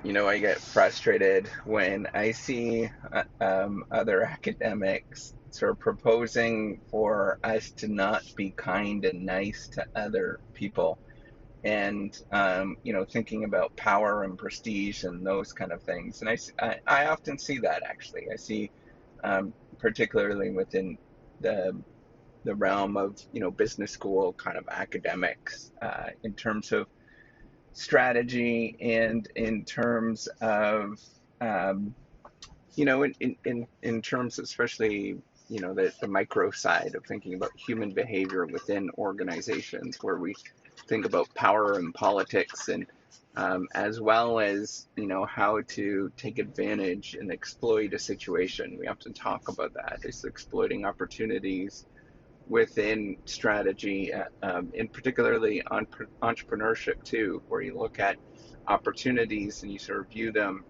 I get frustrated when I see other academics sort of proposing for us to not be kind and nice to other people, and thinking about power and prestige and those kind of things. And I often see that, actually. I see, particularly within the realm of business school kind of academics, in terms of strategy, and in terms of um, in terms especially the micro side of thinking about human behavior within organizations, where we think about power and politics, and as well as how to take advantage and exploit a situation. We often talk about that, is exploiting opportunities within strategy, and particularly on entrepreneurship too, where you look at opportunities and you sort of view them,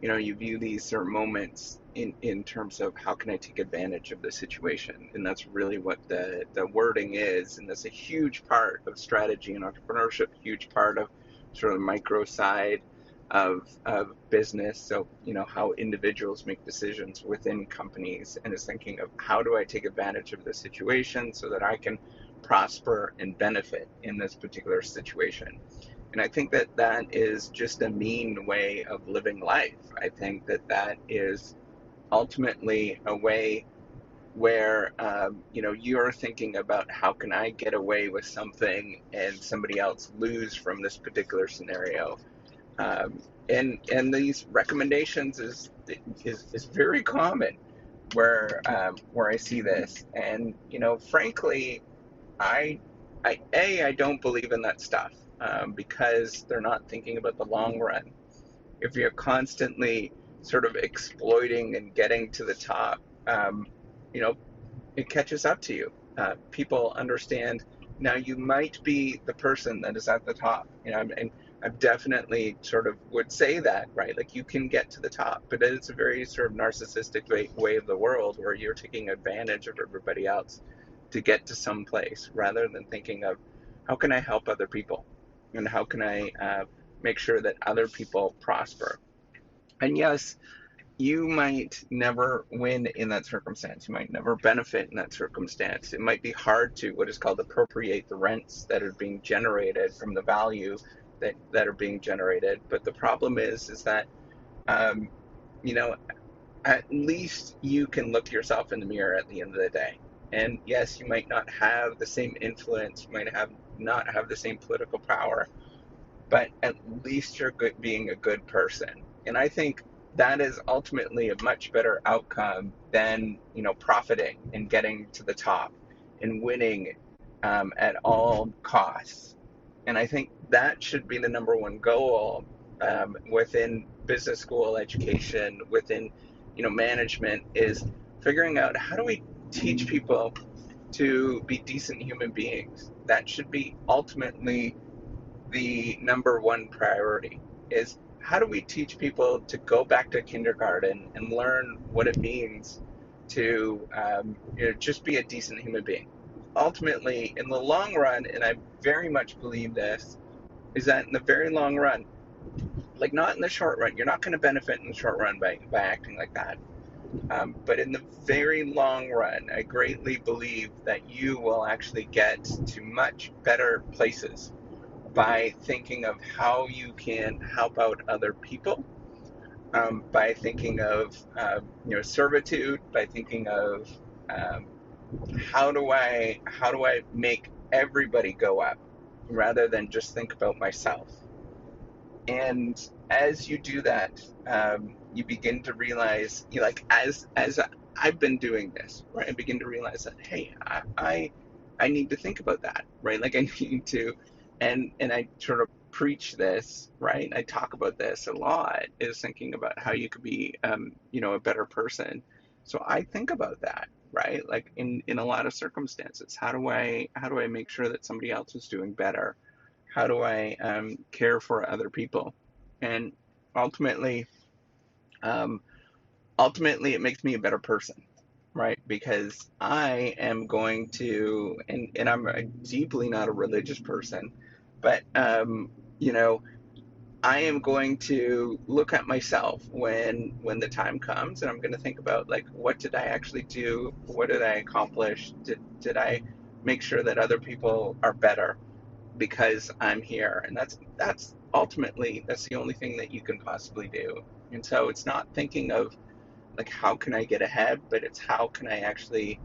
you view these sort of moments in terms of how can I take advantage of the situation. And that's really what the wording is. And that's a huge part of strategy and entrepreneurship, huge part of sort of the micro side of business. So, how individuals make decisions within companies, and is thinking of how do I take advantage of the situation so that I can prosper and benefit in this particular situation. And I think that that is just a mean way of living life. I think that that is ultimately a way where you're thinking about how can I get away with something and somebody else lose from this particular scenario. And these recommendations is very common where I see this. And frankly, I I don't believe in that stuff, because they're not thinking about the long run. If you're constantly sort of exploiting and getting to the top, you know, it catches up to you. People understand now you might be the person that is at the top, and I definitely sort of would say that, right? Like you can get to the top, but it's a very sort of narcissistic way of the world where you're taking advantage of everybody else to get to some place, rather than thinking of how can I help other people, and how can I make sure that other people prosper. And yes, you might never win in that circumstance. You might never benefit in that circumstance. It might be hard to what is called appropriate the rents that are being generated from the value that are being generated. But the problem is that um, you know at least you can look yourself in the mirror at the end of the day. And yes, you might not have the same influence, you might have not have the same political power, but at least you're good, being a good person. And I think that is ultimately a much better outcome than profiting and getting to the top and winning at all costs. And I think that should be the number one goal, within business school education, within management, is figuring out how do we teach people to be decent human beings. That should be ultimately the number one priority, is how do we teach people to go back to kindergarten and learn what it means to just be a decent human being. Ultimately, in the long run, and I very much believe this, is that in the very long run, like not in the short run, you're not going to benefit in the short run by acting like that. But in the very long run, I greatly believe that you will actually get to much better places by thinking of how you can help out other people, by thinking of servitude, by thinking of um, how do I make everybody go up, rather than just think about myself. And as you do that, you begin to realize, like as I've been doing this, right? I begin to realize that, hey, I need to think about that, right? Like I need to, and I sort of preach this, right? I talk about this a lot, is thinking about how you could be, a better person. So I think about that, right? Like in a lot of circumstances, how do I make sure that somebody else is doing better? How do I care for other people? And ultimately, um, ultimately, it makes me a better person, right? Because I am going to, and I'm deeply not a religious person, but you know, I am going to look at myself when the time comes, and I'm going to think about, like, what did I actually do? What did I accomplish? Did I make sure that other people are better because I'm here? And that's ultimately, that's the only thing that you can possibly do. And so it's not thinking of, like, how can I get ahead, but it's how can I actually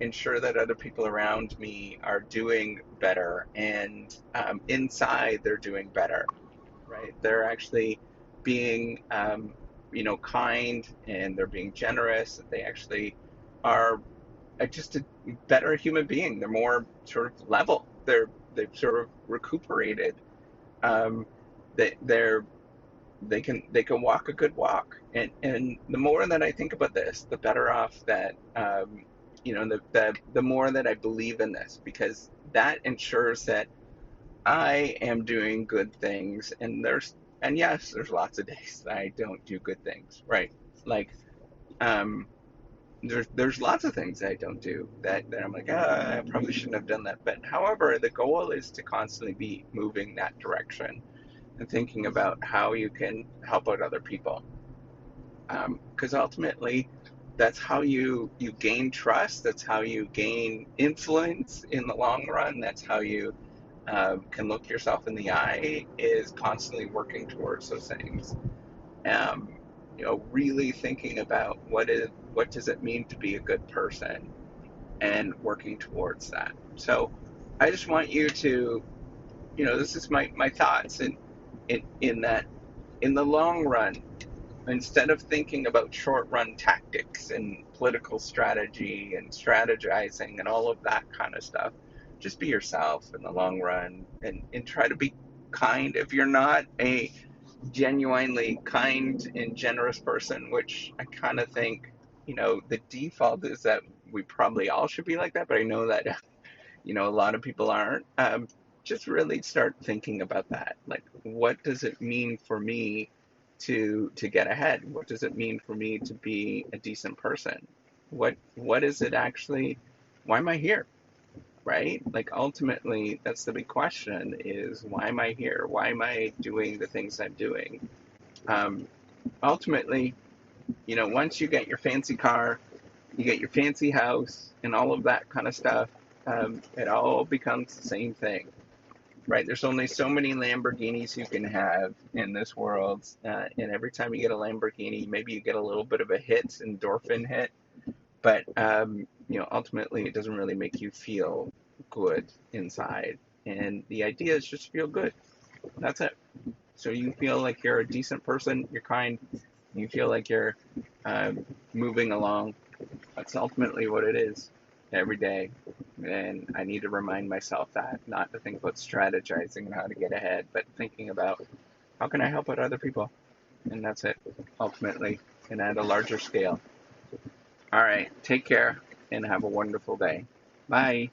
ensure that other people around me are doing better, and inside they're doing better, right? They're actually being, kind, and they're being generous. They actually are just a better human being. They're more sort of level. They've sort of recuperated. Um, they're they can walk a good walk, and the more that I think about this, the better off that the more that I believe in this, because that ensures that I am doing good things. And yes, there's lots of days that I don't do good things, right? Like, um there's lots of things that I don't do that I'm like, I probably shouldn't have done that. But however, the goal is to constantly be moving that direction and thinking about how you can help out other people. Because ultimately, that's how you gain trust. That's how you gain influence in the long run. That's how you can look yourself in the eye, is constantly working towards those things. Um, really thinking about what does it mean to be a good person, and working towards that. So I just want you to, this is my thoughts in that, in the long run, instead of thinking about short run tactics and political strategy and strategizing and all of that kind of stuff, just be yourself in the long run, and try to be kind. If you're not a genuinely kind and generous person, which I kind of think, the default is that we probably all should be like that, but I know that, a lot of people aren't. Just really start thinking about that. Like, what does it mean for me to get ahead? What does it mean for me to be a decent person? What is it actually? Why am I here? Right? Like, ultimately, that's the big question: is why am I here? Why am I doing the things I'm doing? Um, Ultimately, once you get your fancy car, you get your fancy house, and all of that kind of stuff, it all becomes the same thing, right? There's only so many Lamborghinis you can have in this world, and every time you get a Lamborghini, maybe you get a little bit of a endorphin hit, but ultimately, it doesn't really make you feel good inside. And the idea is just feel good. That's it. So you feel like you're a decent person, you're kind, you feel like you're um, moving along. That's ultimately what it is every day. And I need to remind myself that, not to think about strategizing and how to get ahead, but thinking about how can I help out other people? And that's it, ultimately, and at a larger scale. All right, take care and have a wonderful day. Bye.